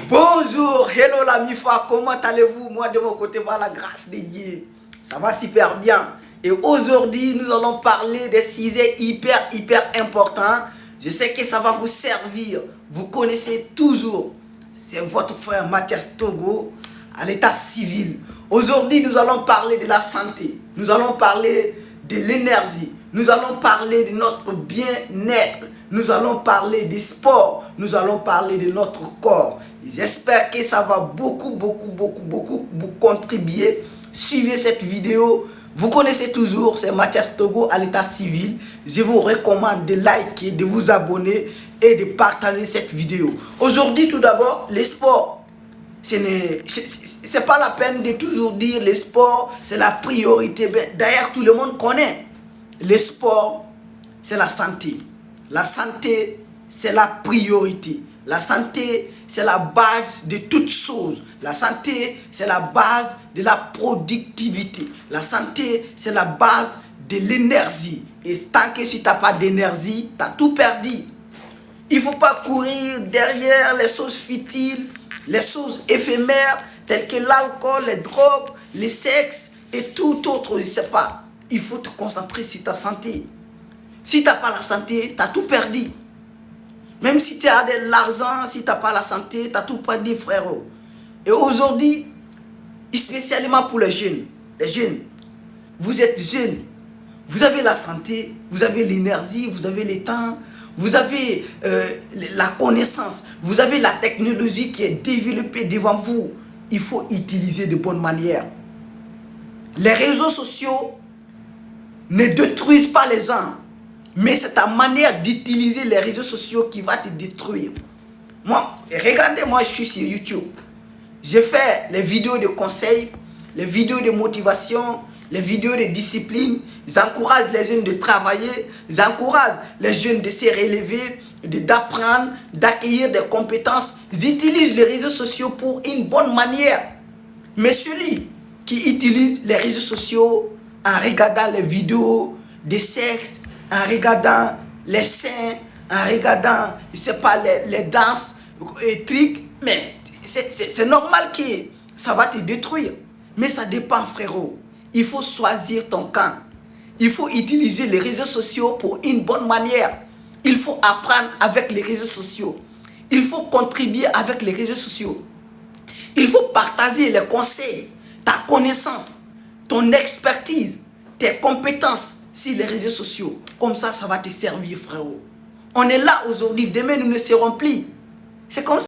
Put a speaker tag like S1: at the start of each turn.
S1: Bonjour, hello la MIFA, comment allez-vous? Moi de mon côté, par la grâce de Dieu, ça va super bien. Et aujourd'hui, nous allons parler des sujets hyper importants. Je sais que ça va vous servir. Vous connaissez toujours, c'est votre frère Mathias Togo à l'état civil. Aujourd'hui, nous allons parler de la santé. Nous allons parler de l'énergie. Nous allons parler de notre bien-être. Nous allons parler du sport. Nous allons parler de notre corps. J'espère que ça va beaucoup vous contribuer. Suivez cette vidéo. Vous connaissez toujours, c'est Mathias Togo à l'état civil. Je vous recommande de liker, de vous abonner et de partager cette vidéo. Aujourd'hui, tout d'abord, les sports. C'est pas la peine de toujours dire les sports, c'est la priorité. D'ailleurs, tout le monde connaît. Les sports, c'est la santé. La santé, c'est la priorité. La santé, c'est la base de toutes choses. La santé, c'est la base de la productivité. La santé, c'est la base de l'énergie. Et tant que si tu n'as pas d'énergie, tu as tout perdu. Il ne faut pas courir derrière les choses futiles, les choses éphémères, telles que l'alcool, les drogues, le sexe et tout autre, je ne sais pas. Il faut te concentrer sur ta santé. Si tu n'as pas la santé, tu as tout perdu. Même si tu as de l'argent, si tu n'as pas la santé, tu as tout perdu, frérot. Et aujourd'hui, spécialement pour les jeunes, vous êtes jeunes, vous avez la santé, vous avez l'énergie, vous avez le temps, vous avez la connaissance, vous avez la technologie qui est développée devant vous. Il faut utiliser de bonnes manières. Les réseaux sociaux ne détruisent pas les gens, mais c'est ta manière d'utiliser les réseaux sociaux qui va te détruire. Moi, regardez, moi je suis sur YouTube. Je fais les vidéos de conseils, les vidéos de motivation, les vidéos de discipline. J'encourage les jeunes de travailler, j'encourage les jeunes de se relever, d'apprendre, d'acquérir des compétences. J'utilise les réseaux sociaux pour une bonne manière. Mais celui qui utilise les réseaux sociaux en regardant les vidéos de sexe, en regardant les seins, en regardant, je sais pas, les danses, les trucs, mais c'est normal que ça va te détruire. Mais ça dépend, frérot. Il faut choisir ton camp. Il faut utiliser les réseaux sociaux pour une bonne manière. Il faut apprendre avec les réseaux sociaux. Il faut contribuer avec les réseaux sociaux. Il faut partager les conseils, ta connaissance, ton expertise, tes compétences sur les réseaux sociaux. Comme ça va te servir, frérot. On est là aujourd'hui, demain nous ne serons plus. C'est comme ça.